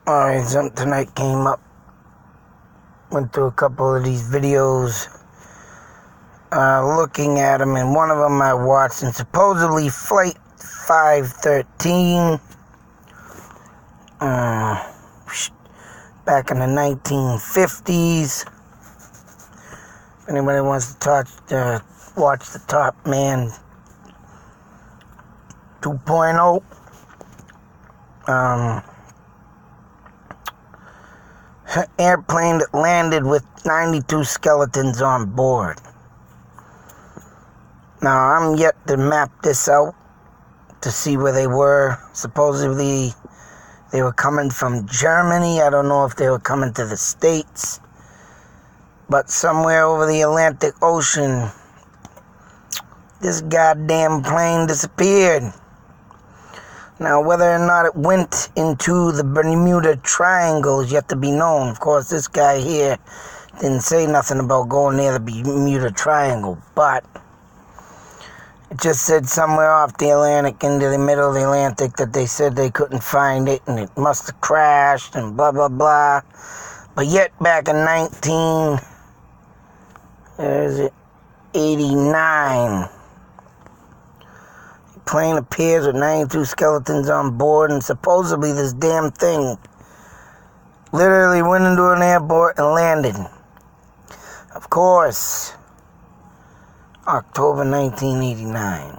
Alright, something tonight came up. Went through a couple of these videos, looking at them, and one of them I watched, and supposedly Flight 513, back in the 1950s. If anybody wants to watch the Top Man 2.0, airplane that landed with 92 skeletons on board. Now, I'm yet to map this out to see where they were. Supposedly, they were coming from Germany. I don't know if they were coming to the States. But somewhere over the Atlantic Ocean, this goddamn plane disappeared. Now, whether or not it went into the Bermuda Triangle is yet to be known. Of course, this guy here didn't say nothing about going near the Bermuda Triangle, but it just said somewhere off the Atlantic into the middle of the Atlantic that they said they couldn't find it and it must have crashed and blah, blah, blah. But yet, back in 1989, plane appears with 92 skeletons on board, and supposedly this damn thing literally went into an airport and landed. Of course, October 1989.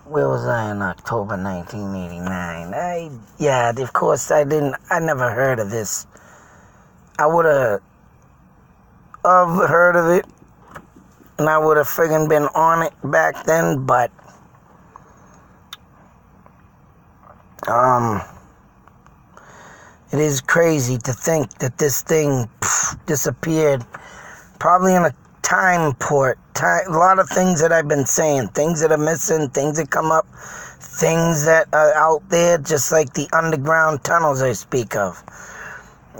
Where was I in October 1989? Of course I never heard of this. I would have heard of it, and I would have friggin' been on it back then, but it is crazy to think that this thing disappeared, probably in a time port. A lot of things that I've been saying, things that are missing, things that come up, things that are out there, just like the underground tunnels I speak of.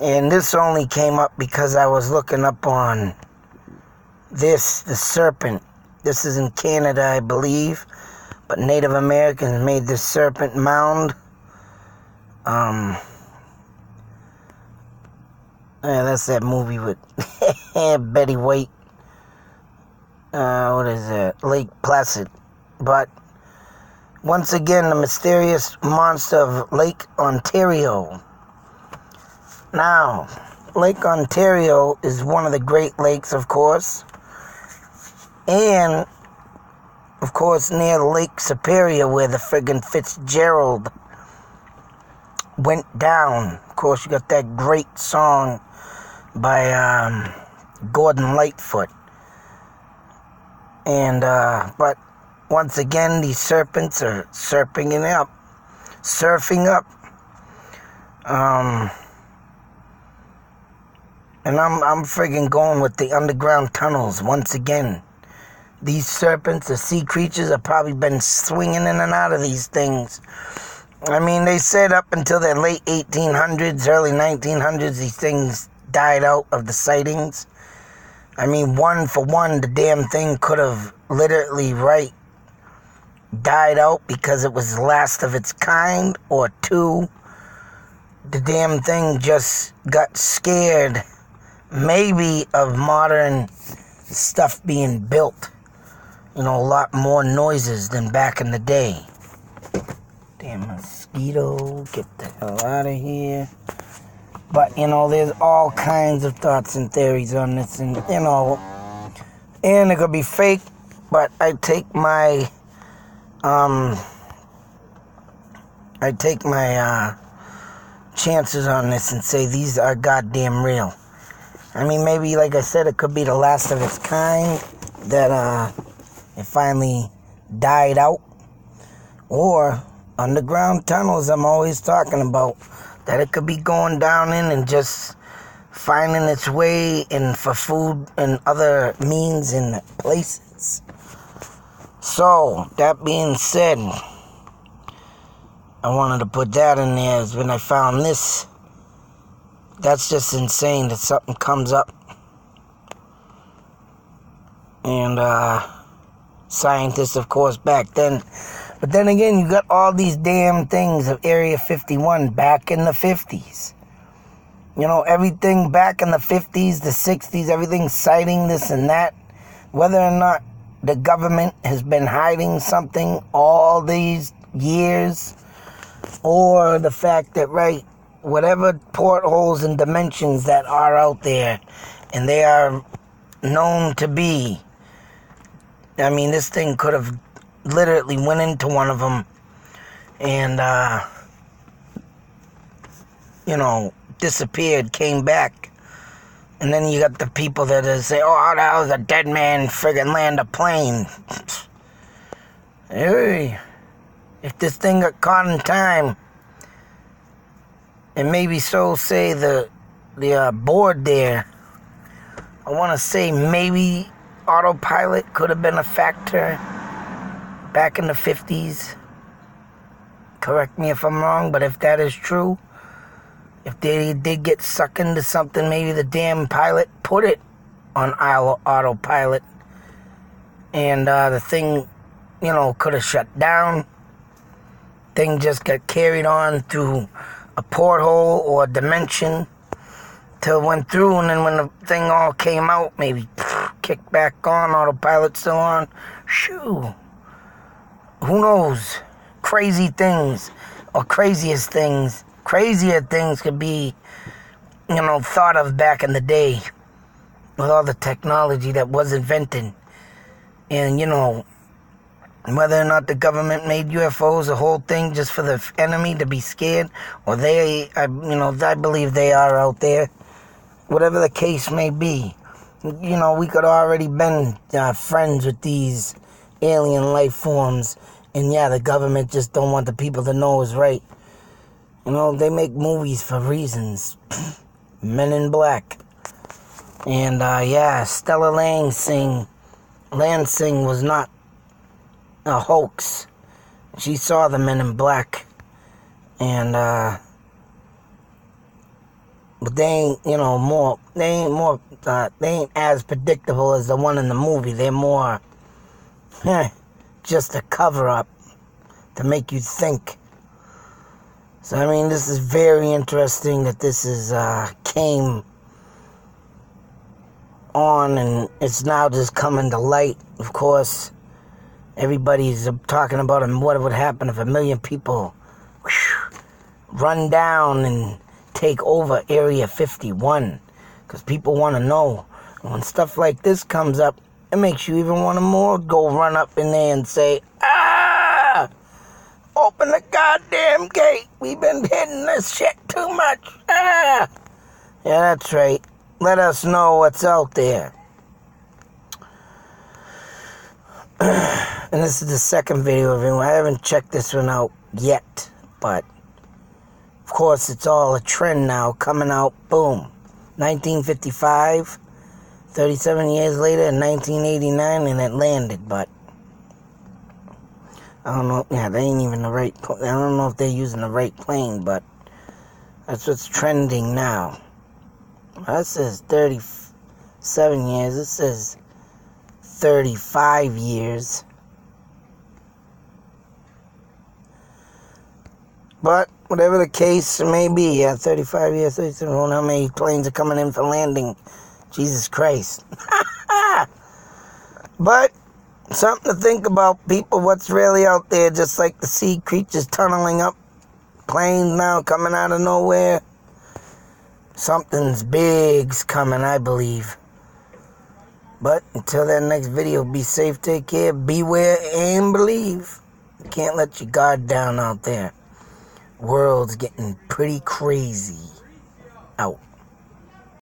And this only came up because I was looking up on the serpent. This is in Canada, I believe, but Native Americans made this serpent mound. That's that movie with Betty White. What is that? Lake Placid. But once again, the mysterious monster of Lake Ontario. Now, Lake Ontario is one of the Great Lakes, of course. And, of course, near Lake Superior, where the friggin' Fitzgerald went down. Of course, you got that great song by Gordon Lightfoot. And, but once again, these serpents are surfing up. And I'm friggin' going with the underground tunnels once again. These serpents, the sea creatures, have probably been swinging in and out of these things. I mean, they said up until the late 1800s, early 1900s, these things died out of the sightings. I mean, one for one, the damn thing could have literally died out because it was the last of its kind, or two, the damn thing just got scared, maybe, of modern stuff being built. You know, a lot more noises than back in the day. Damn mosquito, get the hell out of here. But, you know, there's all kinds of thoughts and theories on this, and, you know, and it could be fake, but I take my chances on this and say these are goddamn real. I mean, maybe, like I said, it could be the last of its kind, that, it finally died out, or underground tunnels I'm always talking about, that it could be going down in and just finding its way in for food and other means and places. So, that being said, I wanted to put that in there, as when I found this. That's just insane that something comes up. And, scientists, of course, back then But then again, you got all these damn things of Area 51 back in the 50s. You know, everything back in the 50s, the 60s, everything citing this and that. Whether or not the government has been hiding something all these years, or the fact that, right, whatever portholes and dimensions that are out there, and they are known to be, I mean, this thing could have literally went into one of them and, disappeared, came back. And then you got the people that say, oh, that was a dead man friggin' land a plane. Hey, if this thing got caught in time, and maybe so say the board there, I want to say maybe autopilot could have been a factor back in the 50s. Correct me if I'm wrong, but if that is true, if they did get sucked into something, maybe the damn pilot put it on autopilot, and the thing, could have shut down. Thing just got carried on through a porthole or a dimension till it went through, and then when the thing all came out, maybe kicked back on, autopilot still on. Shoo. Who knows? Crazy things, or craziest things. Crazier things could be, thought of back in the day with all the technology that was invented. And, whether or not the government made UFOs a whole thing just for the enemy to be scared, or I believe they are out there. Whatever the case may be, we could already been friends with these alien life forms. And yeah, the government just don't want the people to know is right. They make movies for reasons. Men in Black. And, Stella Lansing was not a hoax. She saw the Men in Black. And, but they ain't as predictable as the one in the movie. They're more, just a cover-up to make you think. So, I mean, this is very interesting that this is, came on and it's now just coming to light. Of course, everybody's talking about what would happen if 1 million people run down and take over Area 51. Because people want to know. And when stuff like this comes up, it makes you even want to more go run up in there and say, open the goddamn gate. We've been hitting this shit too much. Yeah, that's right. Let us know what's out there. And this is the second video of it. I haven't checked this one out yet. But, of course, it's all a trend now. Coming out, boom. 1955. 37 years later, in 1989, and it landed, but I don't know. Yeah, they ain't even the right. I don't know if they're using the right plane, but that's what's trending now. That says 37 years. It says 35 years. But whatever the case may be, 35 years, 37. I don't know how many planes are coming in for landing. Jesus Christ. But something to think about, people, what's really out there, just like the sea creatures tunneling up, planes now coming out of nowhere. Something's big's coming, I believe. But until that next video, be safe, take care, beware, and believe. You can't let your guard down out there. World's getting pretty crazy. Out.